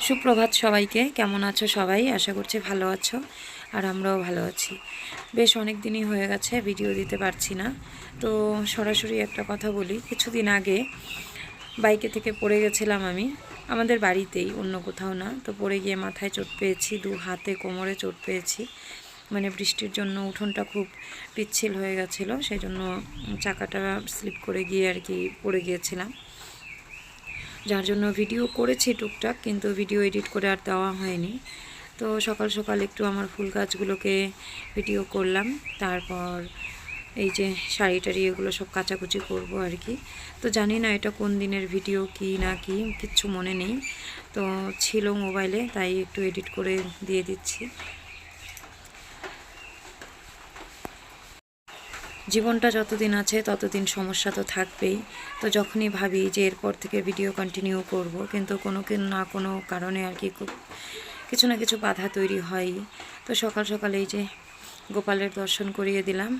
সুপ্রভাত সবাইকে। কেমন আছো সবাই? আশা করছি ভালো আছো, আর আমরাও ভালো আছি। বেশ অনেক দিনই হয়ে গেছে ভিডিও দিতে পারছি না, তো সরাসরি একটা কথা বলি। কিছুদিন আগে বাইকে থেকে পড়ে গেছিলাম আমি, আমাদের বাড়িতেই, অন্য কোথাও না। তো পড়ে গিয়ে মাথায় চোট পেয়েছি, 2 হাতে কোমরে চোট পেয়েছি। মানে বৃষ্টির জন্য উঠোনটা খুব পিচ্ছিল হয়ে গেছিলো, সেই জন্য চাকাটা স্লিপ করে গিয়ে আর কি পড়ে গিয়েছিলাম, যার জন্য ভিডিও করেছি টুকটাক, কিন্তু ভিডিও এডিট করে আর দেওয়া হয়নি। তো সকাল সকাল একটু আমার ফুল গাছগুলোকে ভিডিও করলাম, তারপর এই যে শাড়ি টাড়ি এগুলো সব কাচাকুচি করব আর কি। তো জানি না এটা কোন দিনের ভিডিও কি না কি, কিচ্ছু মনে নেই। তো ছিল মোবাইলে, তাই একটু এডিট করে দিয়ে দিচ্ছি। জীবনটা যতদিন আছে ততদিন সমস্যা তো থাকবেই। তো যখনই ভাবি যে এরপর থেকে ভিডিও কন্টিনিউ করব, কিন্তু কোনো না কোনো কারণে আর কি কিছু না কিছু বাধা তৈরি হয়ই। তো সকাল সকাল এই যে গোপালের দর্শন করিয়ে দিলাম।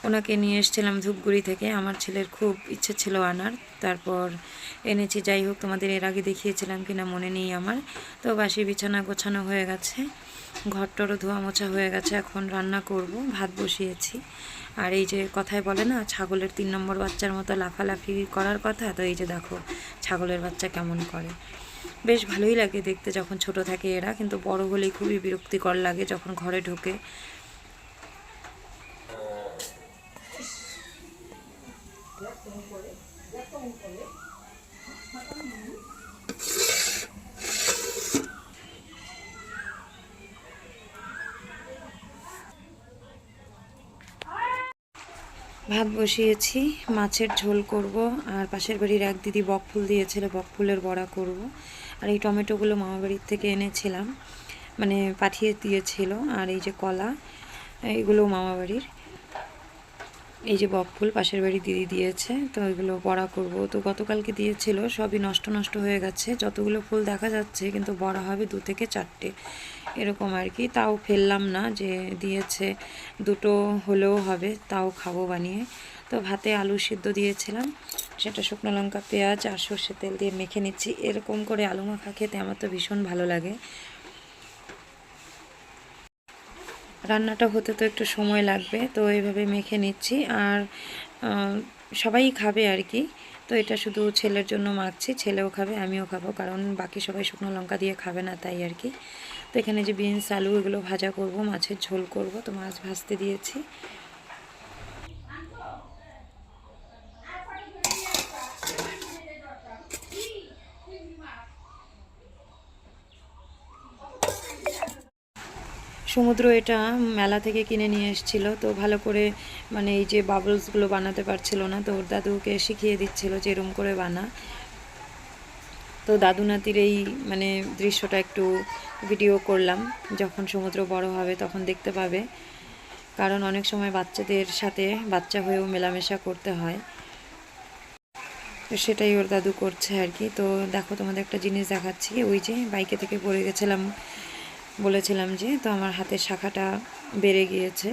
ওনাকে নিয়ে এসেছিলাম ধূপগুড়ি থেকে, আমার ছেলের খুব ইচ্ছে ছিল আনার, তারপর এনেছি। যাই হোক, তোমাদের এর আগে দেখিয়েছিলাম কিনা মনে নেই আমার। তো বাসি বিছানা গোছানো হয়ে গেছে, ঘরটরও ধোয়া মোছা হয়ে গেছে। এখন রান্না করব, ভাত বসিয়েছি। আর এই যে কথায় বলে না, ছাগলের 3 নম্বর বাচ্চার মতো লাফালাফি করার কথা, তো এই যে দেখো ছাগলের বাচ্চা কেমন করে। বেশ ভালোই লাগে দেখতে যখন ছোট থাকে এরা, কিন্তু বড় হলেই খুবই বিরক্তিকর লাগে যখন ঘরে ঢোকে। ভাত বসিয়েছি, মাছের ঝোল করব, আর পাশের বাড়ির এক দিদি বকফুল দিয়েছিল, বকফুলের বড়া করব। আর এই টমেটোগুলো মামাবাড়ির থেকে এনেছিলাম, মানে পাঠিয়ে দিয়েছিল। আর এই যে কলা, এগুলো মামাবাড়ির। এই যে বকফুল পাশের বাড়ি দিদি দিয়েছে, তো এগুলো বড়া করব। তো গতকালকে দিয়েছিল, সবই নষ্ট নষ্ট হয়ে গেছে। যতগুলো ফুল দেখা যাচ্ছে, কিন্তু বড়া হবে 2 থেকে 4টে এরকম আর কি। তাও ফেললাম না, যে দিয়েছে 2টো হলেও হবে, তাও খাবো বানিয়ে। তো ভাতে আলু সিদ্ধ দিয়েছিলাম, সেটা শুকনো লঙ্কা পেঁয়াজ আর সর্ষের তেল দিয়ে মেখে নিচ্ছি। এরকম করে আলু মাখা খেতে আমার তো ভীষণ ভালো লাগে। রান্নাটা হতে তো একটু সময় লাগবে, তো এইভাবে মেখে নিচ্ছি। আর সবাই খাবে আর কি। তো এটা শুধু ছেলের জন্য মাখছি, ছেলেও খাবে আমিও খাবো, কারণ বাকি সবাই শুকনো লঙ্কা দিয়ে খাবে না, তাই আর কি। তো এখানে যে বিনস আলু এগুলো ভাজা করব, মাছের ঝোল করব, তো মাছ ভাজতে দিয়েছি। সমুদ্র এটা মেলা থেকে কিনে নিয়ে এসেছিল, তো ভালো করে মানে এই যে বাবলসগুলো বানাতে পারছিল না, তো ওর দাদুকে শিখিয়ে দিচ্ছিল যে এরম করে বানা। তো দাদু নাতির এই মানে দৃশ্যটা একটু ভিডিও করলাম, যখন সমুদ্র বড় হবে তখন দেখতে পাবে। কারণ অনেক সময় বাচ্চাদের সাথে বাচ্চা হয়েও মেলামেশা করতে হয়, তো সেটাই ওর দাদু করছে আর কি। তো দেখো, তোমাদের একটা জিনিস দেখাচ্ছি। ওই যে বাইকে থেকে পড়ে গেছিলাম বলেছিলাম যে, তো আমার হাতের শাখাটা বেড়ে গিয়েছে।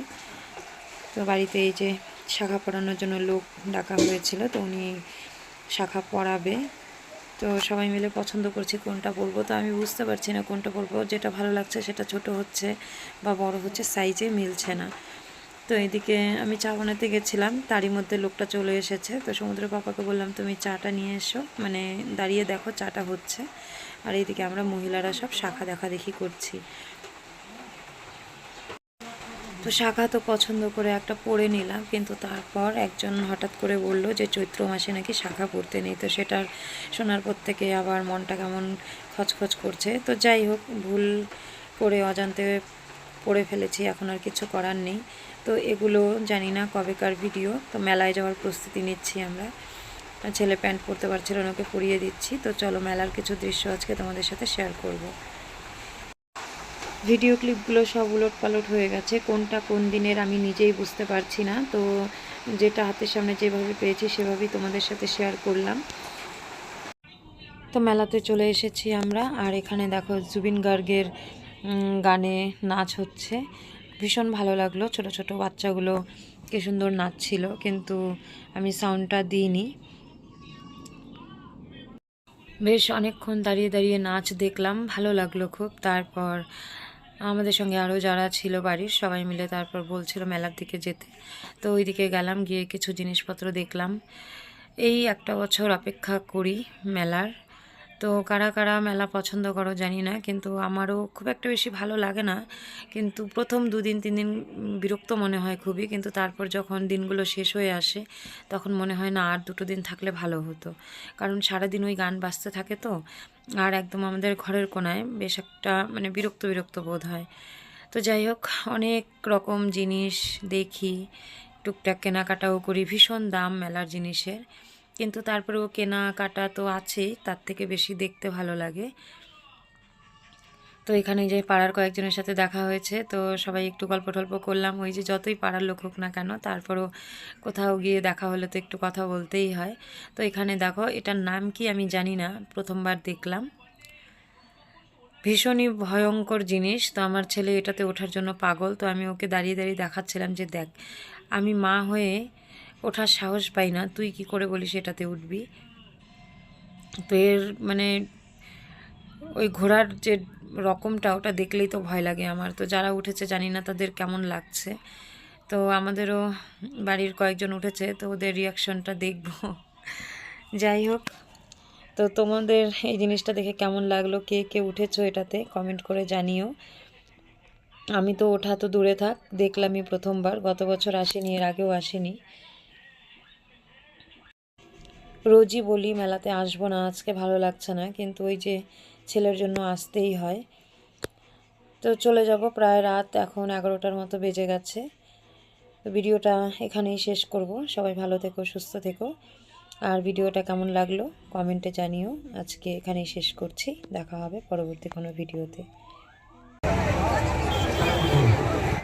তো বাড়িতে এই যে শাখা পরানোর জন্য লোক ডাকা হয়েছিল, তো উনি শাখা পরাবে। তো সবাই মিলে পছন্দ করছি কোনটা পরবো, তো আমি বুঝতে পারছি না কোনটা পরবো। যেটা ভালো লাগছে সেটা ছোট হচ্ছে বা বড় হচ্ছে, সাইজে মিলছে না। তো এদিকে আমি চা বানাতে গেছিলাম, তারই মধ্যে লোকটা চলে এসেছে। তো সমুদ্র পাপাকে বললাম, তুমি চাটা নিয়ে এসো, মানে দাঁড়িয়ে দেখো চাটা হচ্ছে। আর এইদিকে আমরা মহিলারা সব শাখা দেখা দেখি করছি। তো শাখা তো পছন্দ করে একটা পরে নিলাম, কিন্তু তারপর একজন হঠাৎ করে বলল যে চৈত্র মাসে নাকি শাখা পরতে নেই। তো সেটার শোনার পর থেকে আবার মনটা কেমন খচখচ করছে। তো যাই হোক, ভুল করে অজান্তে পরে ফেলেছি, এখন আর কিছু করার নেই। তো এগুলো জানি না কবেকার ভিডিও। তো মেলায় যাওয়ার প্রস্তুতি নিচ্ছি আমরা। ছেলে প্যান্ট পরতে পারছিল না, ওকে পরিয়ে দিচ্ছি। তো চলো, মেলার কিছু দৃশ্য আজকে তোমাদের সাথে শেয়ার করব। ভিডিও ক্লিপগুলো সব উলটপালট হয়ে গেছে, কোনটা কোন দিনের আমি নিজেই বুঝতে পারছি না। তো যেটা হাতের সামনে যেভাবে পেয়েছি সেভাবেই তোমাদের সাথে শেয়ার করলাম। তো মেলাতে চলে এসেছি আমরা, আর এখানে দেখো জুবিন গার্গের গানে নাচ হচ্ছে। ভীষণ ভালো লাগলো, ছোট ছোট বাচ্চাগুলো কি সুন্দর নাচছিল, কিন্তু আমি সাউন্ডটা দিইনি। বেশ অনেকক্ষণ দাঁড়িয়ে দাঁড়িয়ে নাচ দেখলাম, ভালো লাগলো খুব। তারপর আমাদের সঙ্গে আরও যারা ছিল বাড়ির সবাই মিলে তারপর বলছিল মেলার দিকে যেতে, তো ওই দিকে গেলাম, গিয়ে কিছু জিনিসপত্র দেখলাম। এই একটা বছর অপেক্ষা করি মেলার। তো কারা কারা মেলা পছন্দ করো জানি না, কিন্তু আমারও খুব একটা বেশি ভালো লাগে না। কিন্তু প্রথম 2 দিন 3 দিন বিরক্ত মনে হয় খুবই, কিন্তু তারপর যখন দিনগুলো শেষ হয়ে আসে তখন মনে হয় না আর 2 দিন থাকলে ভালো হতো। কারণ সারাদিন ওই গান বাজতে থাকে তো, আর একদম আমাদের ঘরের কোনায় বেশ একটা মানে বিরক্ত বিরক্ত বোধ হয়। তো যাই হোক, অনেক রকম জিনিস দেখি, টুকটাক কেনাকাটাও করি। ভীষণ দাম মেলার জিনিসের, কিন্তু তারপরেও কেনাকাটা তো আছেই, তার থেকে বেশি দেখতে ভালো লাগে। তো এখানে যে পাড়ার কয়েকজনের সাথে দেখা হয়েছে, তো সবাই একটু গল্প টল্প করলাম। ওই যে যতই পাড়ার লোক হোক না কেন, তারপরও কোথাও গিয়ে দেখা হলে তো একটু কথা বলতেই হয়। তো এখানে দেখো, এটার নাম কি আমি জানি না, প্রথমবার দেখলাম। ভীষণই ভয়ঙ্কর জিনিস। তো আমার ছেলে এটাতে ওঠার জন্য পাগল, তো আমি ওকে দাঁড়িয়ে দাঁড়িয়ে দেখাচ্ছিলাম যে দেখ, আমি মা হয়ে ওঠার সাহস পাই না, তুই কি করে বলিস এটাতে উঠবি। তো এর মানে ওই ঘোড়ার যে রকমটা, ওটা দেখলেই তো ভয় লাগে আমার। তো যারা উঠেছে জানি না তাদের কেমন লাগছে। তো আমাদেরও বাড়ির কয়েকজন উঠেছে, তো ওদের রিয়াকশনটা দেখব। যাই হোক, তো তোমাদের এই জিনিসটা দেখে কেমন লাগলো, কে কে উঠেছো এটাতে কমেন্ট করে জানিও। আমি তো ওঠা তো দূরে থাক, দেখলামই প্রথমবার, গত বছর আসেনি, এর আগেও আসেনি। রোজই বলি মেলাতে আসবো না, আজকে ভালো লাগছে না, কিন্তু ওই যে ছেলের জন্য আসতেই হয়। তো চলে যাব, প্রায় রাত এখন 11টার মতো বেজে গেছে। তো ভিডিওটা এখানেই শেষ করব। সবাই ভালো থেকো, সুস্থ থেকো। আর ভিডিওটা কেমন লাগলো কমেন্টে জানিও। আজকে এখানেই শেষ করছি, দেখা হবে পরবর্তী কোনো ভিডিওতে।